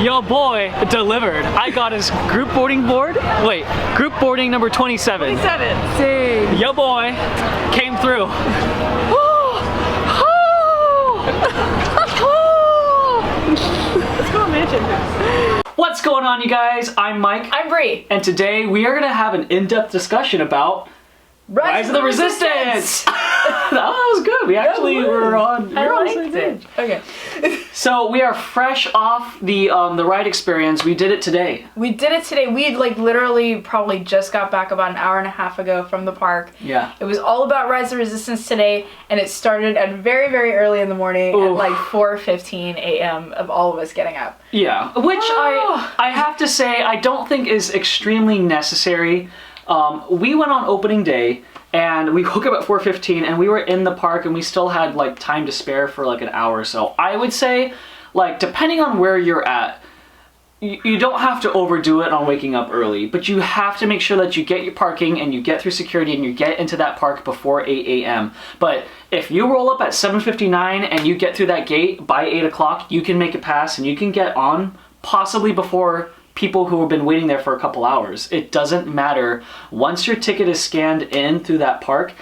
Yo boy delivered. I got his group boarding board. Wait, group boarding number 27. 27. Same. Yo boy came through. Let's go to Mansion. What's going on, you guys? I'm Mike. I'm Bree. And today we are gonna have an in-depth discussion about Rise of the Resistance. That was good. We actually were on. I liked it. Okay. So we are fresh off the ride experience. We did it today. We did it today. We literally probably just got back about an hour and a half ago from the park. Yeah. It was all about Rise of the Resistance today, and it started at very, very early in the morning at like 4:15 a.m. of all of us getting up. Yeah. Which I have to say I don't think is extremely necessary. We went on opening day and we woke up at 4:15 and we were in the park and we still had like time to spare for like an hour or so. I would say, like, depending on where you're at, you don't have to overdo it on waking up early, but you have to make sure that you get your parking and you get through security and you get into that park before 8 a.m. But if you roll up at 7:59 and you get through that gate by 8 o'clock, you can make it pass and you can get on possibly before people who have been waiting there for a couple hours. It doesn't matter. Once your ticket is scanned in through that park,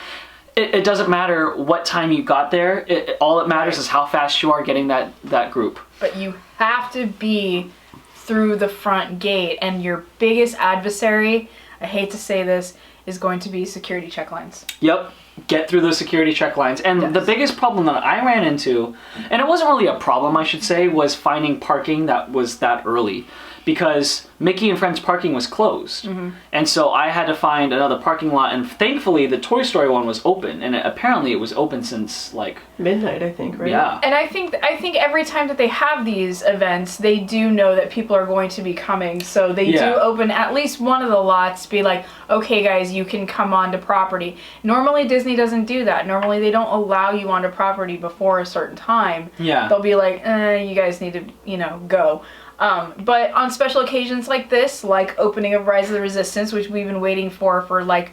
it doesn't matter what time you got there. All it matters is how fast you are getting that group. But you have to be through the front gate, and your biggest adversary, I hate to say this, is going to be security check lines. Yep. Get through those security check lines. And the biggest problem that I ran into, and it wasn't really a problem, I should say, was finding parking that was that early. Because Mickey and Friends parking was closed. And so I had to find another parking lot, and thankfully the Toy Story one was open, and apparently it was open since like midnight, I think, right? Yeah. And I think every time that they have these events, they do know that people are going to be coming, so they do open at least one of the lots, be like, okay guys, you can come onto property. Normally Disney doesn't do that. Normally they don't allow you onto property before a certain time. Yeah. They'll be like, you guys need to, go. But on special occasions like this, like opening of Rise of the Resistance, which we've been waiting for like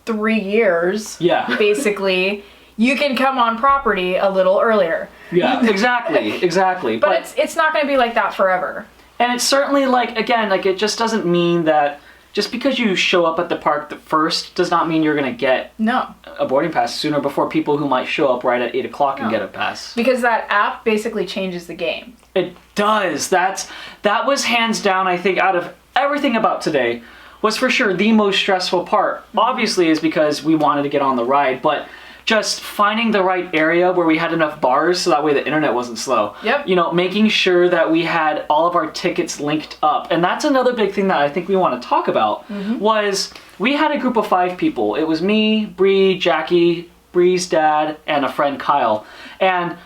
3 years, basically, you can come on property a little earlier. Yeah, exactly. But it's not going to be like that forever. And it's certainly like, again, like it just doesn't mean that just because you show up at the park first does not mean you're going to get a boarding pass sooner before people who might show up right at 8 o'clock and get a pass. Because that app basically changes the game. It does. That was hands down, I think, out of everything about today, was for sure the most stressful part. Obviously is because we wanted to get on the ride, but just finding the right area where we had enough bars so that way the internet wasn't slow. Yep. You know, making sure that we had all of our tickets linked up. And that's another big thing that I think we want to talk about, was we had a group of 5 people. It was me, Bree, Jackie, Bree's dad, and a friend, Kyle. And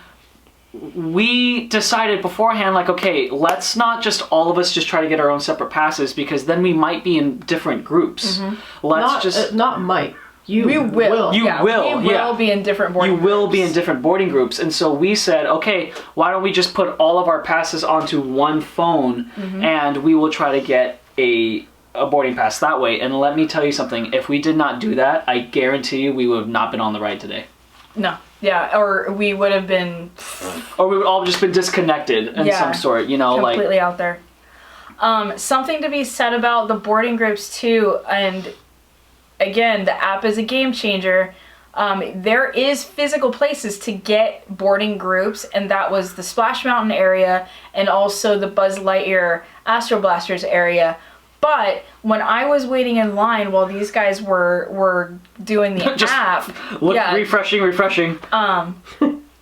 we decided beforehand, like, okay, let's not just all of us just try to get our own separate passes, because then we might be in different groups. Not might. We will. You will. We will be in different boarding groups. You will be in different boarding groups. And so we said, okay, why don't we just put all of our passes onto one phone, and we will try to get a boarding pass that way. And let me tell you something, if we did not do that, I guarantee you we would have not been on the ride today. No. Yeah, or we would have been... Or we would all just been disconnected in some sort, you know, completely out there. Something to be said about the boarding groups too, and again, the app is a game changer. There is physical places to get boarding groups, and that was the Splash Mountain area and also the Buzz Lightyear Astro Blasters area. But when I was waiting in line while these guys were doing the app, refreshing.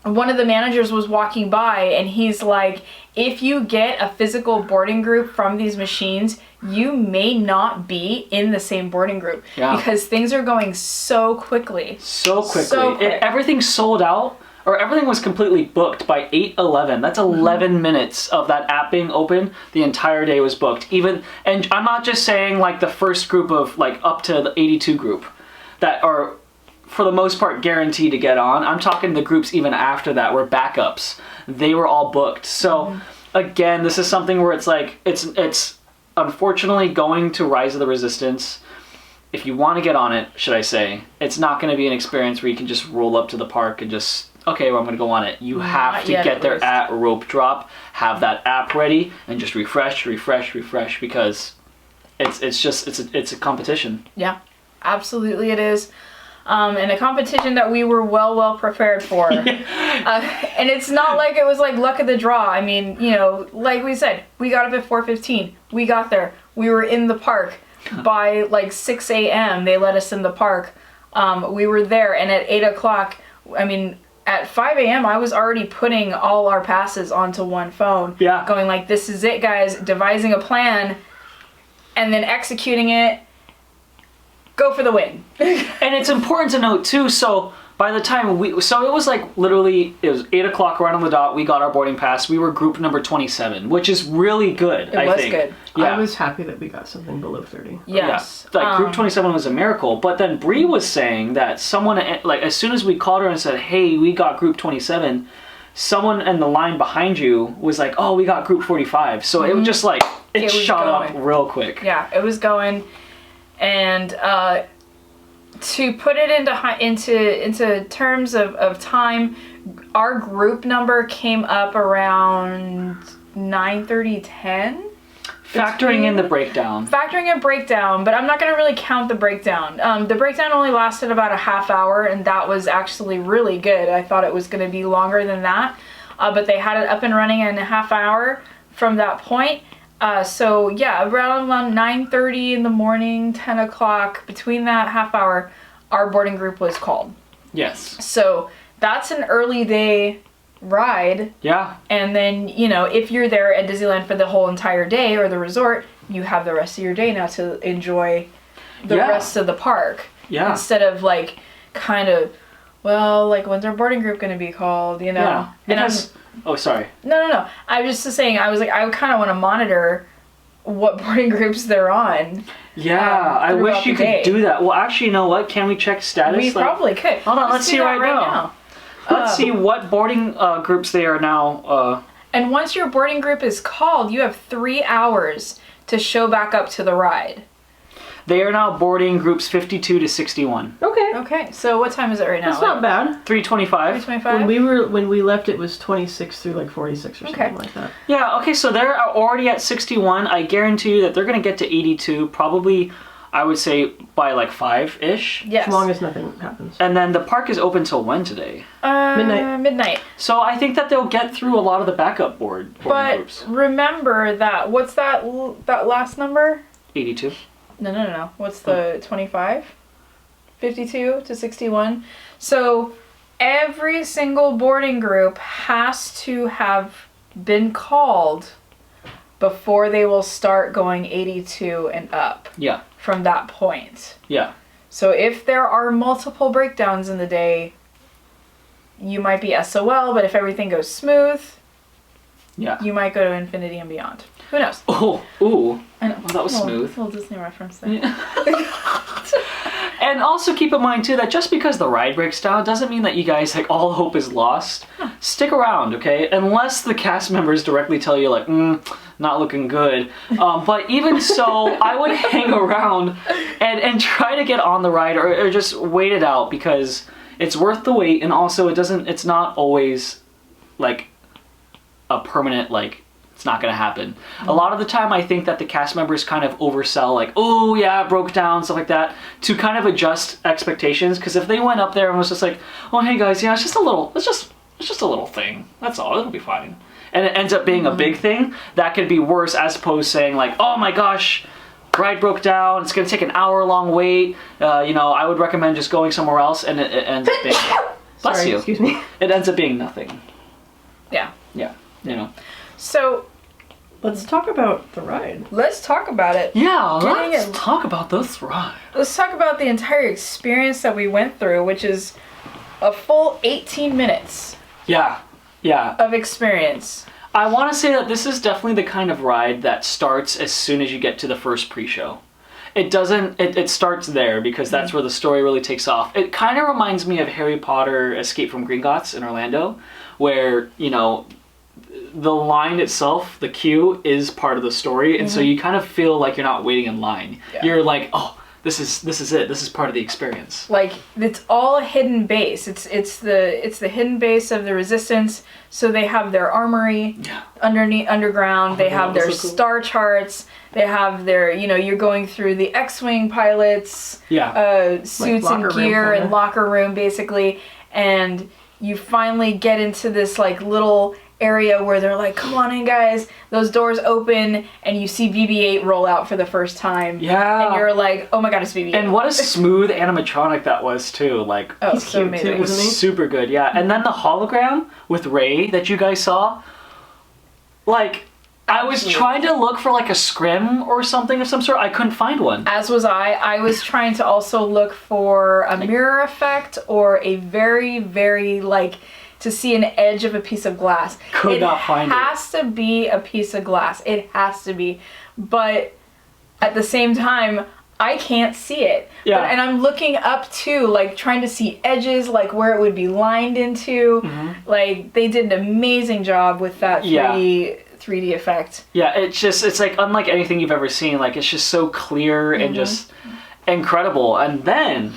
One of the managers was walking by and he's like, if you get a physical boarding group from these machines, you may not be in the same boarding group because things are going so quickly. So quick. Everything's sold out. Or everything was completely booked by 8:11. That's 11 minutes of that app being open. The entire day was booked. And I'm not just saying like the first group of like up to the 82 group that are for the most part guaranteed to get on. I'm talking the groups even after that were backups. They were all booked. So again, this is something where it's like it's unfortunately going to Rise of the Resistance. If you want to get on it, should I say, it's not going to be an experience where you can just roll up to the park and just okay, well, I'm going to go on it. You have Not to yet, get at there least. at rope drop, have that app ready, and just refresh, because it's a competition. Yeah, absolutely it is. And a competition that we were well prepared for. And it's not like it was like luck of the draw. I mean, you know, like we said, we got up at 4:15. We got there. We were in the park by like 6 a.m. They let us in the park. We were there, and at 8 o'clock, I mean, at 5 a.m. I was already putting all our passes onto one phone. Yeah. Going like, this is it, guys. Devising a plan, and then executing it. Go for the win. And it's important to note too, so by the time it was like literally, it was 8 o'clock right on the dot, we got our boarding pass, we were group number 27, which is really good, I think. Good. Yeah. I was happy that we got something below 30. Yes. Yeah. Like group 27 was a miracle, but then Bree was saying that someone, like as soon as we called her and said, hey, we got group 27, someone in the line behind you was like, oh, we got group 45. So it was just like, it shot up real quick. Yeah, it was going. And to put it into terms of time, our group number came up around 9:30, 10. Factoring in the breakdown. Factoring in breakdown, but I'm not going to really count the breakdown. The breakdown only lasted about a half hour, and that was actually really good. I thought it was going to be longer than that, but they had it up and running in a half hour from that point. So yeah, around 9:30 in the morning, 10 o'clock, between that half hour, our boarding group was called. Yes. So that's an early day ride. Yeah. And then, you know, if you're there at Disneyland for the whole entire day or the resort, you have the rest of your day now to enjoy the rest of the park. Yeah. Instead of like kind of, well, like when's our boarding group going to be called, you know? Yeah. Because, oh, sorry. No. I was just saying, I was like, I kind of want to monitor what boarding groups they're on. Yeah, I wish you could do that. Well, actually, you know what? Can we check status? We probably could. Hold on, let's see right now. Let's see what boarding groups they are now. And once your boarding group is called, you have 3 hours to show back up to the ride. They are now boarding groups 52 to 61. Okay, so what time is it right now? That's not bad. 3:25. 3:25? When we left, it was 26 through like 46 or something like that. Yeah, okay, so they're already at 61. I guarantee you that they're going to get to 82 probably, I would say, by like 5-ish. Yes. As long as nothing happens. And then the park is open till when today? Midnight. So I think that they'll get through a lot of the backup boarding groups. But remember that, what's that last number? 82. No. What's the 25? 52 to 61. So every single boarding group has to have been called before they will start going 82 and up. Yeah. From that point. Yeah. So if there are multiple breakdowns in the day, you might be SOL, but if everything goes smooth, you might go to infinity and beyond. Who knows? Oh, ooh. I know. Well, that was smooth. Little Disney reference there. And also keep in mind too that just because the ride breaks down doesn't mean that you guys, like, all hope is lost. Stick around, okay? Unless the cast members directly tell you like, not looking good. But even so, I would hang around and try to get on the ride or just wait it out, because it's worth the wait, and also it's not always like a permanent, like, it's not going to happen. A lot of the time, I think that the cast members kind of oversell, like, oh yeah, it broke down, stuff like that, to kind of adjust expectations. Because if they went up there and was just like, oh hey guys, yeah, it's just a little thing. That's all. It'll be fine. And it ends up being a big thing. That could be worse, as opposed to saying like, oh my gosh, ride broke down. It's going to take an hour-long wait. I would recommend just going somewhere else, and it ends up being. Bless you. Excuse me. It ends up being nothing. Yeah. Yeah. So. Let's talk about the ride. Let's talk about it. Yeah, let's talk about this ride. Let's talk about the entire experience that we went through, which is a full 18 minutes. Yeah. Of experience. I want to say that this is definitely the kind of ride that starts as soon as you get to the first pre-show. It starts there, because that's where the story really takes off. It kind of reminds me of Harry Potter Escape from Gringotts in Orlando, where, the line itself, the queue, is part of the story, and so you kind of feel like you're not waiting in line. Yeah. You're like, oh, this is it. This is part of the experience. Like, it's all a hidden base. It's the hidden base of the Resistance. So they have their armory underground. They have their star charts. They have their, you're going through the X-Wing pilots, suits and gear and locker room, basically. And you finally get into this, like, little area where they're like, come on in, guys. Those doors open, and you see BB-8 roll out for the first time. Yeah. And you're like, oh my god, it's BB-8. And what a smooth animatronic that was, too. Like, he's so amazing. It was super good, yeah. And then the hologram with Rey that you guys saw, like, I was trying to look for, like, a scrim or something of some sort. I couldn't find one. As was I. I was trying to also look for a mirror effect or a very, very, like, to see an edge of a piece of glass. Could not find it. It has to be a piece of glass. It has to be. But at the same time, I can't see it. Yeah. And I'm looking up too, like trying to see edges, like where it would be lined into. Mm-hmm. Like, they did an amazing job with that 3D effect. Yeah, it's like unlike anything you've ever seen. Like, it's just so clear and just incredible. And then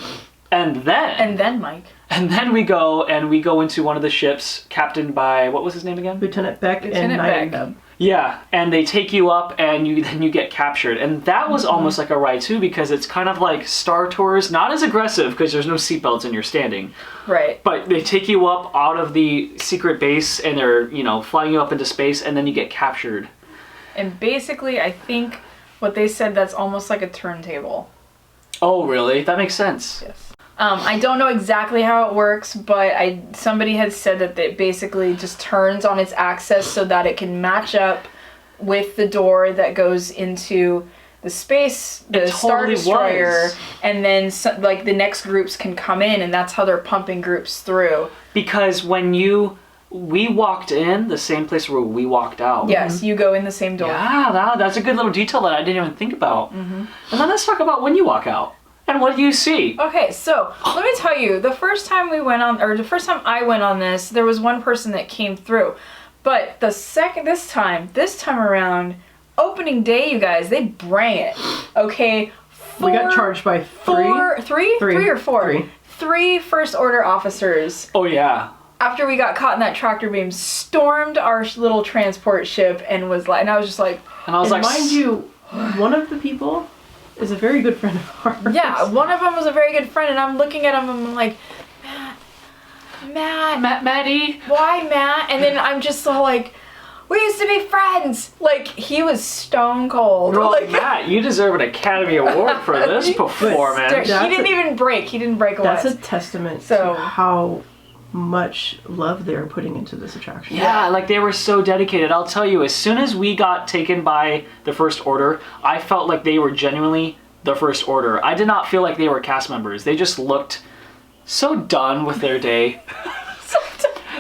Mike. And then we go into one of the ships, captained by, what was his name again? Lieutenant Beck and Beck. Yeah, and they take you up, and then you get captured. And that was almost like a ride, too, because it's kind of like Star Tours. Not as aggressive, because there's no seatbelts and you're standing. Right. But they take you up out of the secret base, and they're, flying you up into space, and then you get captured. And basically, I think what they said, that's almost like a turntable. Oh, really? That makes sense. Yes. I don't know exactly how it works, but somebody had said that it basically just turns on its axis so that it can match up with the door that goes into the Star Destroyer, and then like the next groups can come in, and that's how they're pumping groups through. Because when we walked in the same place where we walked out. Yes, you go in the same door. Yeah, that's a good little detail that I didn't even think about. Mm-hmm. And then let's talk about when you walk out. And what do you see? Okay, so let me tell you, the first time I went on this, there was one person that came through. But this time around, opening day, you guys, they bring it. Okay, we got charged by three or four? Three First Order officers. Oh, yeah. After we got caught in that tractor beam, stormed our little transport ship and was like, and I was just like, mind you, one of the people is a very good friend of ours. Yeah, one of them was a very good friend, and I'm looking at him and I'm like, Maddie. Why, Matt? And then I'm just so like, we used to be friends. Like, he was stone cold. Well, like, Matt, you deserve an Academy Award for this performance. He didn't even break. He didn't break a That's a testament to how much love they're putting into this attraction. Yeah, like they were so dedicated. I'll tell you, as soon as we got taken by the First Order, I felt like they were genuinely the First Order. I did not feel like they were cast members. They just looked so done with their day.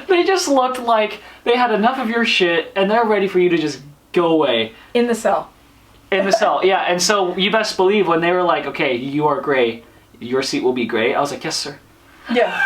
They just looked like they had enough of your shit and they're ready for you to just go away. In the cell. In the cell, yeah. And so you best believe when they were like, okay, you are gray, your seat will be gray. I was like, yes, sir. Yeah.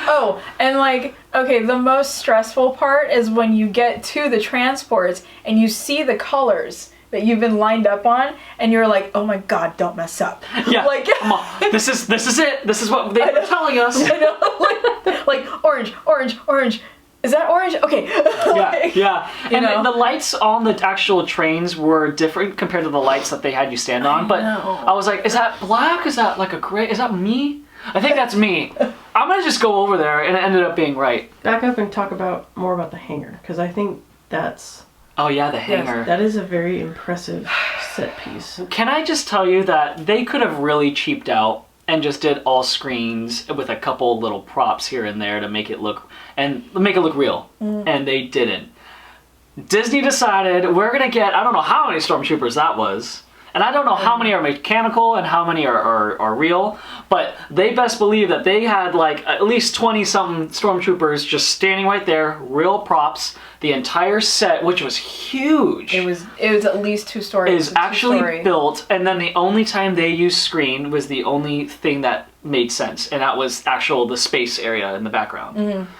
Oh, and like, okay, the most stressful part is when you get to the transports and you see the colors that you've been lined up on, and you're like, oh my god, don't mess up. Yeah, like, come on. This is it. This is what they were telling us. I know, like orange. Is that orange? Okay. Yeah. And the lights on the actual trains were different compared to the lights that they had you stand on. But I was like, is that black? Is that like a gray? Is that me? I think that's me. I'm going to just go over there, and it ended up being right. Back up and talk more about the hangar, because I think that's... Oh yeah, the hangar. That is a very impressive set piece. Can I just tell you that they could have really cheaped out and just did all screens with a couple little props here and there to make it look real. And they didn't. Disney decided we're going to get, I don't know how many stormtroopers that was. And I don't know how many are mechanical and how many are real, but they best believe that they had like at least 20-something stormtroopers just standing right there, real props, the entire set, which was huge. It was at least 2 stories. It was actually built, and then the only time they used screen was the only thing that made sense, and that was the space area in the background. Mm-hmm.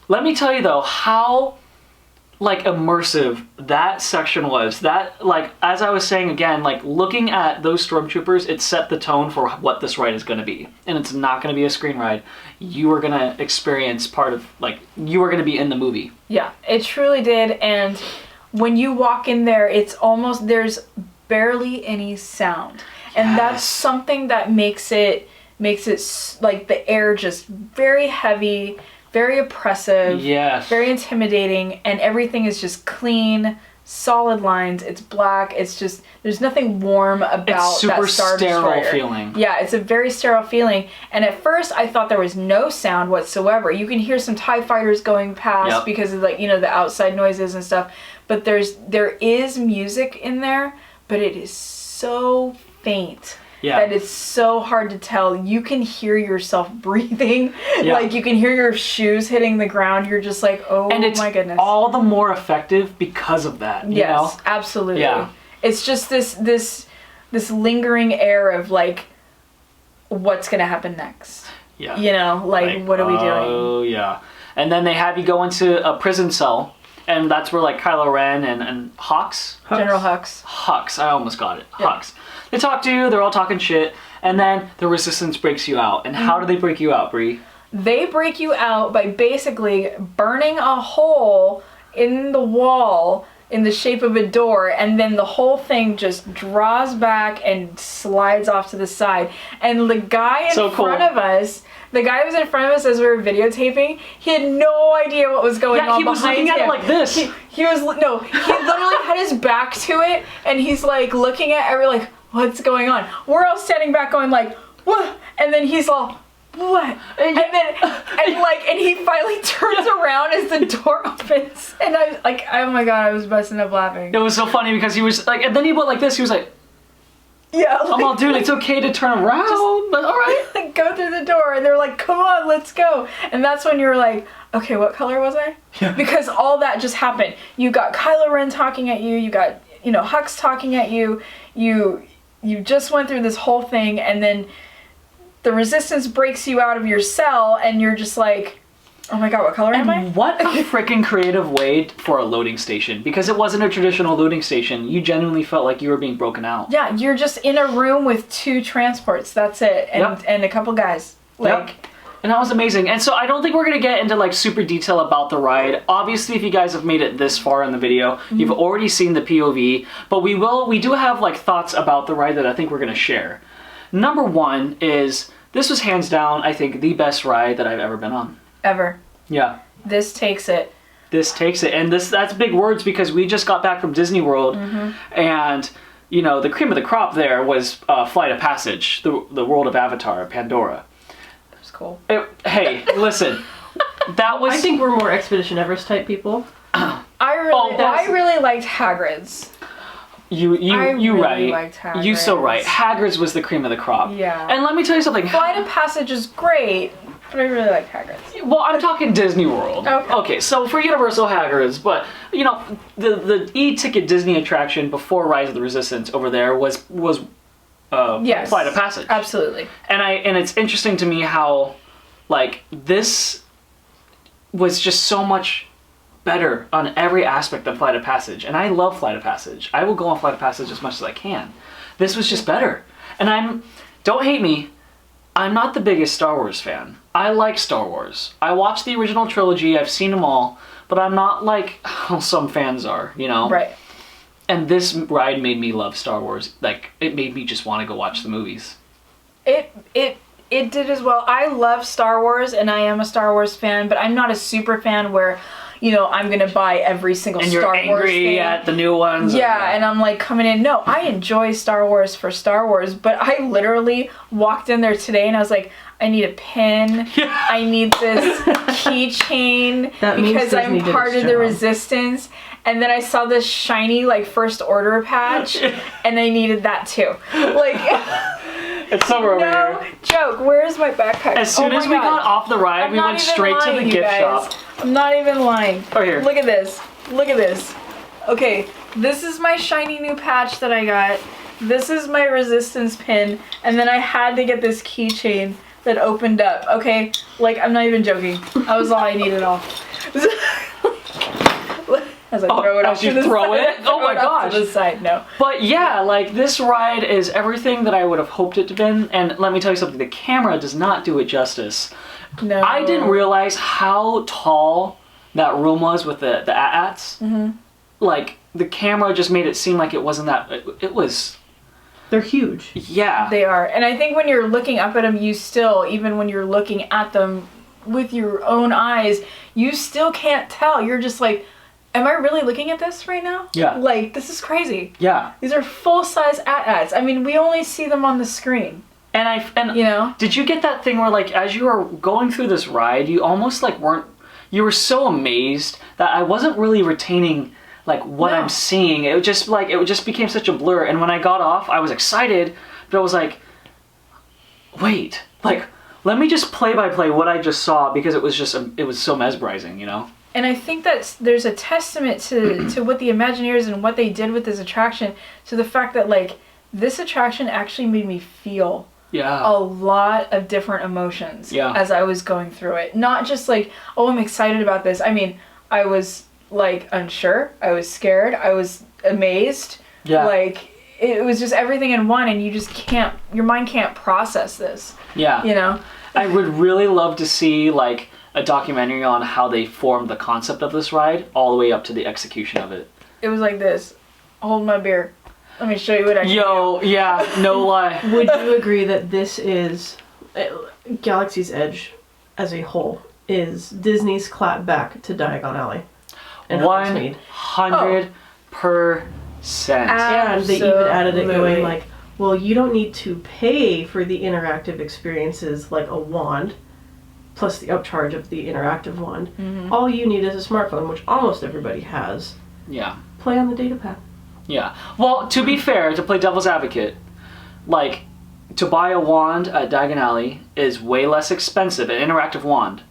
Let me tell you though, how like immersive that section was. That, like, as I was saying again, like looking at those stormtroopers, it set the tone for what this ride is going to be. And it's not going to be a screen ride. You are going to experience part of, like, you are going to be in the movie. Yeah, it truly did. And when you walk in there, it's almost, there's barely any sound. And that's something that makes it like the air just very heavy, very oppressive, very intimidating, and everything is just clean, solid lines. It's black. It's just, there's nothing warm about it's super that Star sterile Destroyer. feeling. Yeah, it's a very sterile feeling. And at first I thought there was no sound whatsoever. You can hear some TIE fighters going past because of, like, you know, the outside noises and stuff. But there is music in there, but it is so faint. That it's so hard to tell. You can hear yourself breathing. Like, you can hear your shoes hitting the ground. You're just like, oh and it's my goodness. all the more effective because of that. You know? Absolutely. Yeah. It's just this lingering air of, like, what's gonna happen next. Yeah. You know, like what are we doing? Oh yeah. And then they have you go into a prison cell, and that's where, like, Kylo Ren and General Hux. Hux, I almost got it. Hux. They talk to you, they're all talking shit, and then the Resistance breaks you out. And how do they break you out, Brie? They break you out by basically burning a hole in the wall in the shape of a door, and then the whole thing just draws back and slides off to the side. And the guy in front of us, the guy who was in front of us as we were videotaping, he had no idea what was going on behind him. Yeah, he was looking at it like this. He literally had his back to it, and he's like looking at every, like, what's going on? We're all standing back going like, what? And then he's all, what? And he finally turns around as the door opens, and I like, oh my god, I was busting up laughing. It was so funny because he was like, and then he went like this, he was like, I'm all, dude, it's okay to turn around, but alright. Like, go through the door, and they're like, come on, let's go. And that's when you're like, okay, what color was I? Yeah. Because all that just happened. You got Kylo Ren talking at you, you got, you know, Hux talking at you, you just went through this whole thing, and then the Resistance breaks you out of your cell, and you're just like, oh my god, what color am I? What a freaking creative way for a loading station. Because it wasn't a traditional loading station. You genuinely felt like you were being broken out. Yeah, you're just in a room with 2 transports, that's it, and a couple guys. Like, And that was amazing. And so I don't think we're going to get into, like, super detail about the ride. Obviously, if you guys have made it this far in the video, you've already seen the POV. But we do have, like, thoughts about the ride that I think we're going to share. Number one is, this was hands down, I think, the best ride that I've ever been on. Ever. Yeah. This takes it. This takes it. And that's big words because we just got back from Disney World. And, you know, the cream of the crop there was Flight of Passage, the world of Avatar, Pandora. Cool. Hey, listen. That was. I think we're more Expedition Everest type people. I really liked Hagrid's. You really right. liked Hagrid's. You so right. Hagrid's was the cream of the crop. Yeah. And let me tell you something. Flight of Passage is great, but I really liked Hagrid's. Well, I'm talking Disney World. Okay, so for Universal, Hagrid's, but, you know, the e-ticket Disney attraction before Rise of the Resistance over there was yes, Flight of Passage. Absolutely. And it's interesting to me how, like, this was just so much better on every aspect of Flight of Passage. And I love Flight of Passage. I will go on Flight of Passage as much as I can. This was just better. And don't hate me, I'm not the biggest Star Wars fan. I like Star Wars. I watched the original trilogy, I've seen them all, but I'm not like how some fans are, you know? Right. And this ride made me love Star Wars. Like, it made me just want to go watch the movies. It did as well. I love Star Wars, and I am a Star Wars fan, but I'm not a super fan where, you know, I'm gonna buy every single Star Wars thing. And you're angry at the new ones. Yeah, and I'm like coming in. No, I enjoy Star Wars for Star Wars, but I literally walked in there today and I was like, I need a pin. Yeah. I need this keychain because I'm part of the Resistance. And then I saw this shiny, like, First Order patch, and I needed that too. Like, it's somewhere over here. No joke. Where's my backpack? As soon as we got off the ride, we went straight to the gift shop. I'm not even lying. Oh, here. Look at this. Look at this. Okay, this is my shiny new patch that I got. This is my Resistance pin, and then I had to get this keychain that opened up. Okay, like, I'm not even joking. That was all I needed. As I throw it off as you to the throw side. it? Oh my Throw it off gosh. to the side, no. But yeah, like this ride is everything that I would have hoped it to been. And let me tell you something, the camera does not do it justice. No. I didn't realize how tall that room was with the AT-ATs. Mm-hmm. Like the camera just made it seem like it wasn't that. It was. They're huge. Yeah. They are. And I think when you're looking up at them, you still, even when you're looking at them with your own eyes, you still can't tell. You're just like, am I really looking at this right now? Yeah. Like, this is crazy. Yeah. These are full-size AT-ATs. I mean, we only see them on the screen. And You know? did you get that thing where like as you were going through this ride, you almost like you were so amazed that I wasn't really retaining like what No. I'm seeing. It just became such a blur. And when I got off, I was excited, but I was like, wait, like let me just play by play what I just saw because it was so mesmerizing, you know? And I think that there's a testament to what the Imagineers and what they did with this attraction, to the fact that like this attraction actually made me feel Yeah. a lot of different emotions as I was going through it. Not just like, oh, I'm excited about this. I mean, I was like unsure, I was scared, I was amazed. Yeah. Like it was just everything in one, and you just can't, your mind can't process this. Yeah. You know? I would really love to see like a documentary on how they formed the concept of this ride all the way up to the execution of it. It was like this. Hold my beer. Let me show you what I can Yo, yeah, no lie. Would you agree that this is Galaxy's Edge as a whole is Disney's clap back to Diagon Alley? And Hogsmeade? 100%. And they even added it Absolutely. going like, well, you don't need to pay for the interactive experiences like a wand, plus the upcharge of the interactive wand. Mm-hmm. All you need is a smartphone, which almost everybody has. Yeah. Play on the data pad. Yeah. Well, to be fair, to play devil's advocate, like, to buy a wand at Diagon Alley is way less expensive, an interactive wand,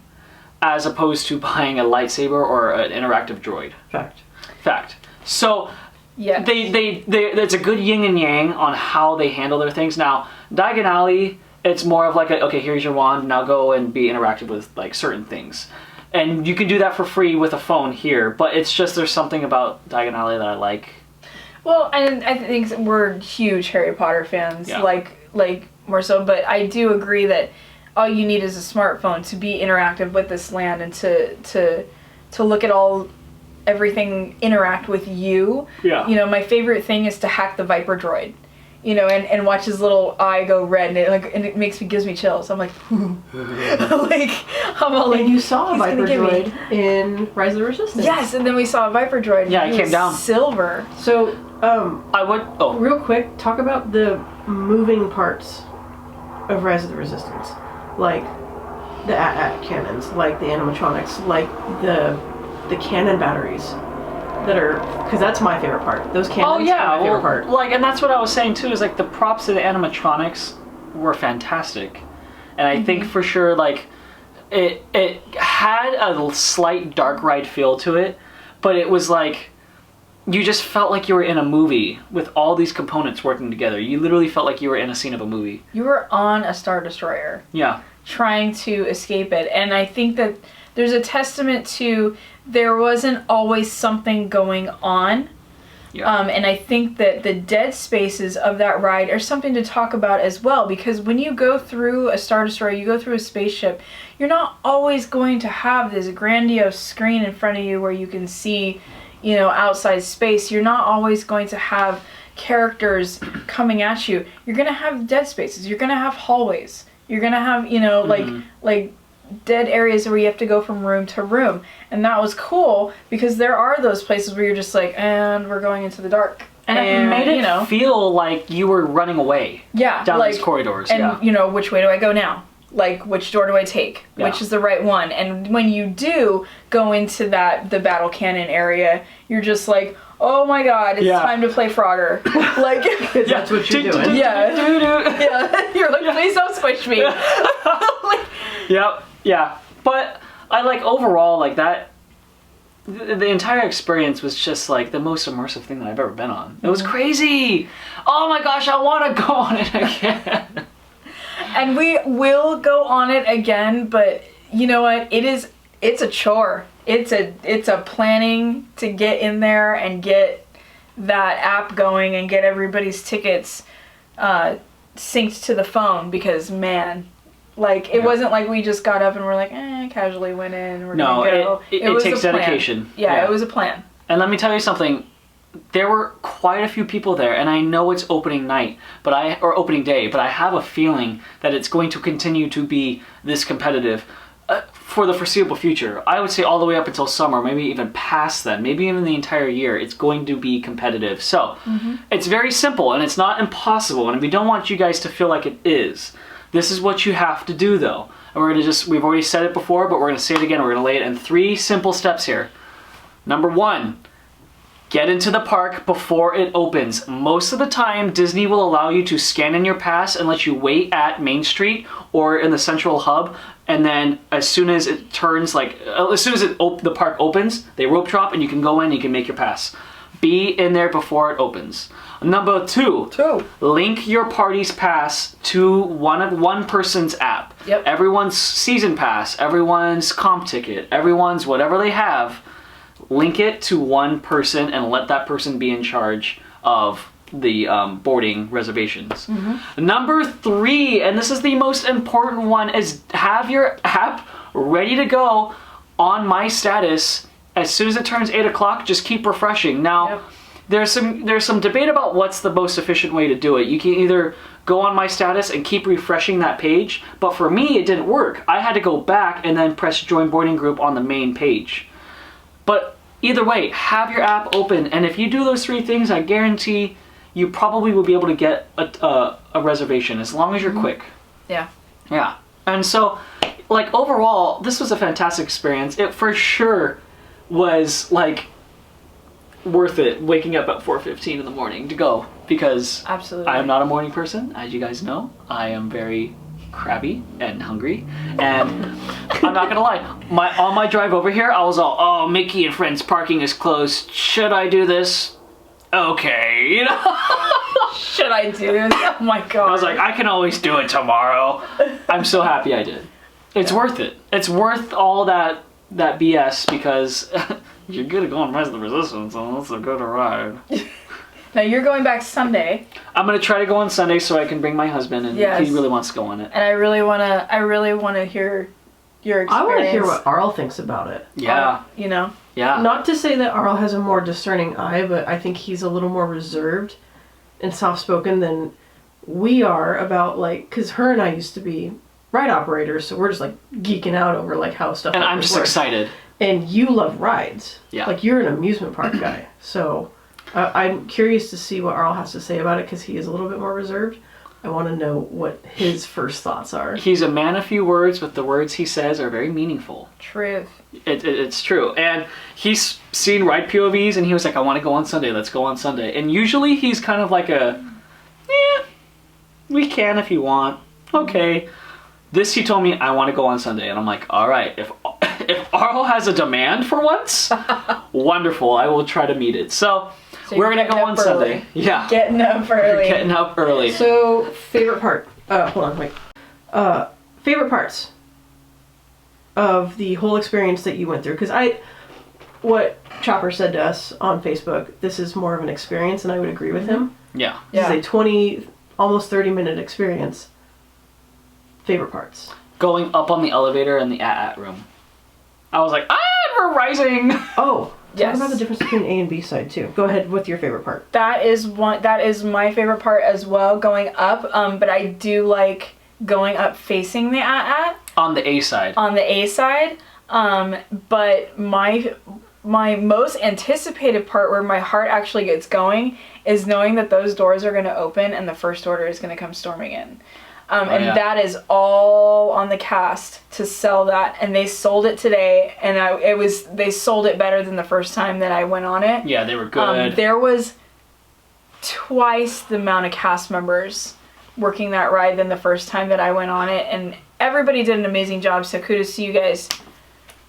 as opposed to buying a lightsaber or an interactive droid. Fact. So, Yeah. it's a good yin and yang on how they handle their things. Now, Diagon Alley, it's more of like, okay, here's your wand, now go and be interactive with, like, certain things. And you can do that for free with a phone here, but it's just there's something about Diagon Alley that I like. Well, and I think we're huge Harry Potter fans, Yeah. like more so. But I do agree that all you need is a smartphone to be interactive with this land and to look at everything interact with you. Yeah. You know, my favorite thing is to hack the Viper droid. You know, and watch his little eye go red, and it gives me chills. I'm like, like I'm all like, And you saw a he's gonna Viper give me- droid in Rise of the Resistance. Yes, and then we saw a Viper droid. Yeah, it He came was down. silver. So, I would. Oh. real quick, talk about the moving parts of Rise of the Resistance. Like the AT-AT cannons, like the animatronics, like the cannon batteries that are, because that's my favorite part. Those cannons Oh yeah, are my favorite part. like, and that's what I was saying too. Is like the props to the animatronics were fantastic, and I think for sure like it had a slight dark ride feel to it, but it was like you just felt like you were in a movie with all these components working together. You literally felt like you were in a scene of a movie. You were on a Star Destroyer. Yeah. Trying to escape it. And I think that there's a testament to there wasn't always something going on. Yeah. And I think that the dead spaces of that ride are something to talk about as well, because when you go through a Star Destroyer, you go through a spaceship, you're not always going to have this grandiose screen in front of you where you can see, you know, outside space. You're not always going to have characters coming at you. You're going to have dead spaces. You're going to have hallways. You're going to have, you know, like dead areas where you have to go from room to room. And that was cool because there are those places where you're just like, and we're going into the dark. And it made it you know, feel like you were running away down like, these corridors. and you know, which way do I go now? Like, which door do I take? Yeah. Which is the right one? And when you do go into the battle cannon area, you're just like, oh my god, it's time to play Frogger. Like, That's what you're doing. yeah. Yeah. You're like, please don't squish me. Like, Yep. Yeah. But I like overall like that. The entire experience was just like the most immersive thing that I've ever been on. It was crazy. Oh my gosh, I want to go on it again. and we will go on it again, but you know what? It is it's a chore. It's a planning to get in there and get that app going and get everybody's tickets synced to the phone, because man, like it wasn't like we just got up and we're like, casually went in. We're gonna go. It was takes a plan. dedication. Yeah, it was a plan. And let me tell you something. There were quite a few people there, and I know it's opening night, or opening day, but I have a feeling that it's going to continue to be this competitive for the foreseeable future. I would say all the way up until summer, maybe even past then, maybe even the entire year. It's going to be competitive. So it's very simple, and it's not impossible, and we don't want you guys to feel like it is. This is what you have to do, though. And we've already said it before, but we're going to say it again. We're going to lay it in 3 simple steps here. Number 1, get into the park before it opens. Most of the time, Disney will allow you to scan in your pass and let you wait at Main Street or in the central hub. And then as soon as it turns, the park opens, they rope drop and you can go in and you can make your pass. Be in there before it opens. Number 2, link your party's pass to one person's app. Yep. Everyone's season pass, everyone's comp ticket, everyone's whatever they have. Link it to one person and let that person be in charge of the boarding reservations. Number 3, and this is the most important one, is have your app ready to go on My Status. As soon as it turns 8 o'clock, just keep refreshing. Now, there's some debate about what's the most efficient way to do it. You can either go on My Status and keep refreshing that page, but for me, it didn't work. I had to go back and then press Join Boarding Group on the main page. But either way, have your app open, and if you do those 3 things, I guarantee you probably will be able to get a reservation, as long as you're quick. Yeah. Yeah. And so, like, overall, this was a fantastic experience. It for sure was, like, worth it waking up at 4:15 in the morning to go, because Absolutely. I am not a morning person, as you guys know. I am very crabby and hungry, and I'm not gonna lie, on my drive over here, I was all, oh, Mickey and Friends parking is closed, should I do this? Okay, you know. Should I do this? Oh my god. I was like, I can always do it tomorrow. I'm so happy I did. It's worth it. It's worth all that BS, because you're gonna go on Rise of the Resistance, and that's a good ride. Now you're going back Sunday. I'm gonna try to go on Sunday so I can bring my husband, and he really wants to go on it. And I really wanna hear your experience. I want to hear what Arl thinks about it. Yeah. You know? Yeah. Not to say that Arl has a more discerning eye, but I think he's a little more reserved and soft-spoken than we are about, like, because her and I used to be ride operators, so we're just, like, geeking out over, like, how stuff And like I'm this just works. excited. And you love rides. Yeah. Like, you're an amusement park guy. So I'm curious to see what Arl has to say about it, because he is a little bit more reserved. I want to know what his first thoughts are. He's a man of few words, but the words he says are very meaningful. Truth. It's true. And he's seen ride POVs, and he was like, I want to go on Sunday, let's go on Sunday. And usually he's kind of like we can if you want. Okay. This, he told me, I want to go on Sunday. And I'm like, all right, if Arl has a demand for once, wonderful, I will try to meet it. So we're going to go on Sunday. Yeah. Getting up early. We're getting up early. So, favorite part. Hold on, wait. Favorite parts of the whole experience that you went through. Because what Chopper said to us on Facebook, this is more of an experience, and I would agree with him. Yeah. This is a 20, almost 30-minute experience. Favorite parts. Going up on the elevator in the at room. I was like, we're rising. Oh, yes. Talk about the difference between A and B side too. Go ahead with your favorite part. That is my favorite part as well, going up. But I do like going up facing the at on the A side. On the A side. But my most anticipated part, where my heart actually gets going, is knowing that those doors are going to open and the first order is going to come storming in. That is all on the cast to sell that, and they sold it today, and they sold it better than the first time that I went on it. Yeah, they were good. There was twice the amount of cast members working that ride than the first time that I went on it, and everybody did an amazing job, so kudos to you guys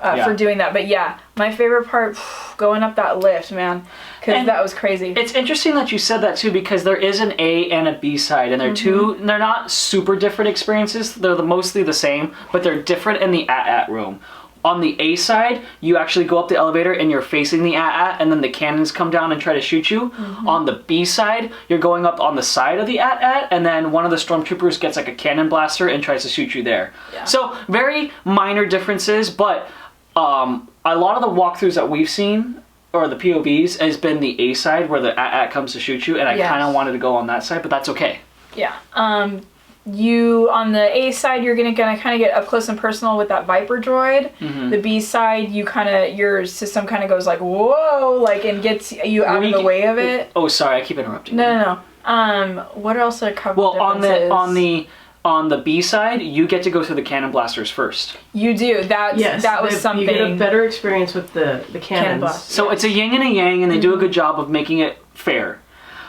for doing that. But yeah, my favorite part, going up that lift, man, because that was crazy. It's interesting that you said that too, because there is an A and a B side, and they're not super different experiences. They're mostly the same, but they're different in the at room. On the A side, you actually go up the elevator and you're facing the AT-AT, and then the cannons come down and try to shoot you. On the B side, you're going up on the side of the AT-AT, and then one of the stormtroopers gets like a cannon blaster and tries to shoot you there. Yeah. So very minor differences, but a lot of the walkthroughs that we've seen, or the POVs, has been the A side where the AT-AT comes to shoot you, and I kind of wanted to go on that side, but that's okay. Yeah. You, on the A side, you're gonna kind of get up close and personal with that Viper droid. The B side, your system kind of goes like, whoa, like, and gets you out of the way of it. Oh, sorry, I keep interrupting. No. What else are covered? Well, on the B side, you get to go through the cannon blasters first. You do. That was something. You get a better experience with the cannons. blast. So it's a yin and a yang, and they do a good job of making it fair.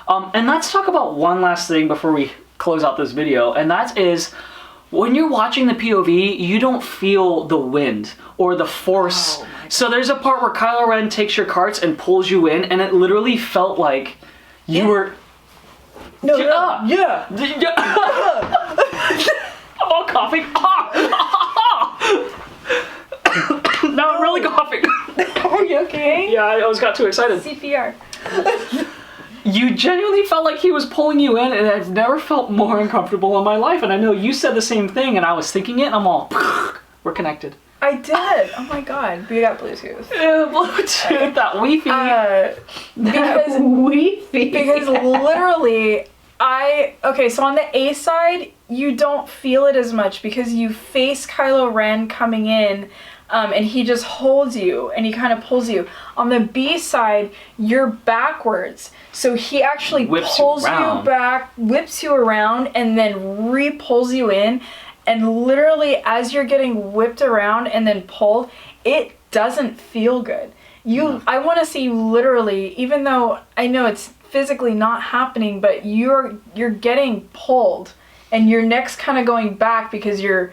And let's talk about one last thing before we close out this video, and that is when you're watching the POV, you don't feel the wind or the force. So there's a part where Kylo Ren takes your carts and pulls you in, and it literally felt like you were... No, Yeah. I'm all coughing. Now I'm really coughing. Are you okay? Yeah, I always got too excited. CPR. You genuinely felt like he was pulling you in, and I've never felt more uncomfortable in my life. And I know you said the same thing, and I was thinking it, and I'm all, we're connected. I did. Oh my god. We got Bluetooth. Bluetooth, that Wi-Fi. Because literally, so on the A side, you don't feel it as much because you face Kylo Ren coming in, and he just holds you and he kind of pulls you. On the B side, you're backwards. So he actually pulls you back, whips you around, and then re-pulls you in. And literally, as you're getting whipped around and then pulled, it doesn't feel good. I want to see you literally, even though I know it's physically not happening, but you're getting pulled, and your neck's kind of going back because your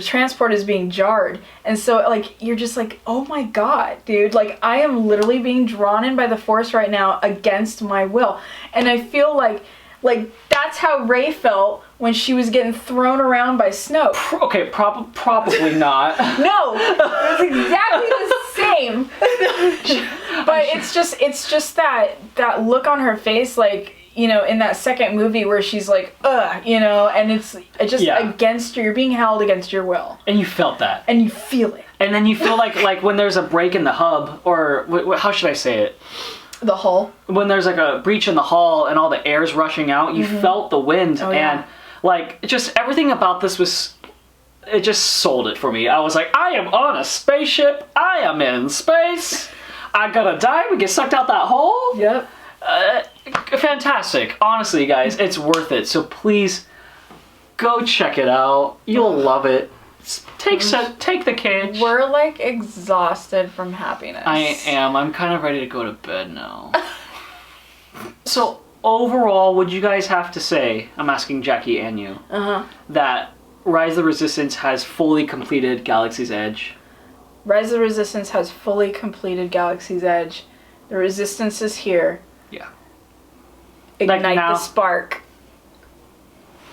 transport is being jarred. And so, like, you're just like, oh my god, dude, like, I am literally being drawn in by the Force right now against my will. And I feel like that's how Rey felt when she was getting thrown around by Snoke. Okay, probably not. No, it was exactly the same. But it's just that look on her face, like, you know, in that second movie where she's like, ugh, you know, and it's just against you're being held against your will. And you felt that. And you feel it. And then you feel like when there's a break in the hub, or how should I say it? The hull. When there's like a breach in the hull and all the air's rushing out, you felt the wind. And like, just everything about this it just sold it for me. I was like, I am on a spaceship. I am in space. I gotta die. We get sucked out that hole. Yep. Fantastic. Honestly, guys, it's worth it. So please go check it out. You'll love it. Take the kids. We're like exhausted from happiness. I am. I'm kind of ready to go to bed now. So overall, would you guys have to say, I'm asking Jackie and you, that Rise of the Resistance has fully completed Galaxy's Edge? Rise of the Resistance has fully completed Galaxy's Edge. The Resistance is here. Yeah. Ignite the spark.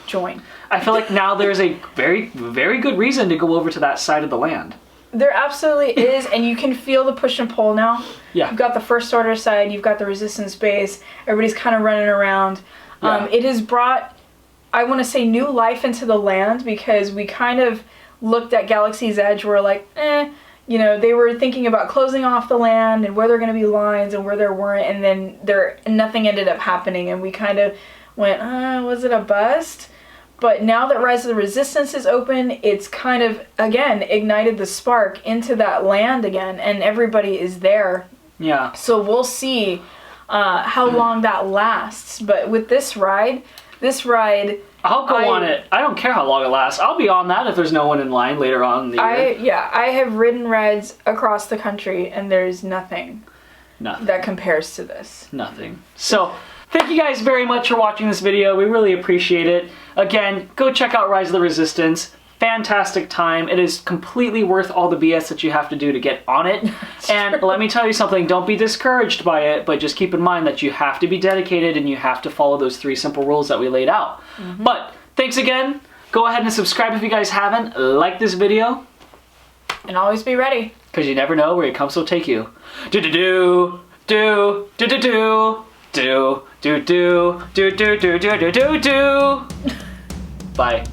Join. I feel like now there's a very, very good reason to go over to that side of the land. There absolutely is, and you can feel the push and pull now. Yeah. You've got the First Order side, you've got the Resistance base, everybody's kind of running around. Yeah. It has brought, I want to say, new life into the land, because we kind of looked at Galaxy's Edge, we're like, you know, they were thinking about closing off the land and where there are going to be lines and where there weren't, and then nothing ended up happening, and we kind of went, was it a bust? But now that Rise of the Resistance is open, it's kind of, again, ignited the spark into that land again, and everybody is there. Yeah. So we'll see how long that lasts. But with this ride, I'll go on it. I don't care how long it lasts. I'll be on that if there's no one in line later on in the year. I have ridden rides across the country, and there's nothing that compares to this. Nothing. So, thank you guys very much for watching this video. We really appreciate it. Again, go check out Rise of the Resistance. Fantastic time. It is completely worth all the BS that you have to do to get on it. And let me tell you something, don't be discouraged by it, but just keep in mind that you have to be dedicated and you have to follow those 3 simple rules that we laid out. But thanks again. Go ahead and subscribe if you guys haven't. Like this video. And always be ready. Because you never know where your compass will take you. Do do do do do do do do do do do do do do do do do. Bye.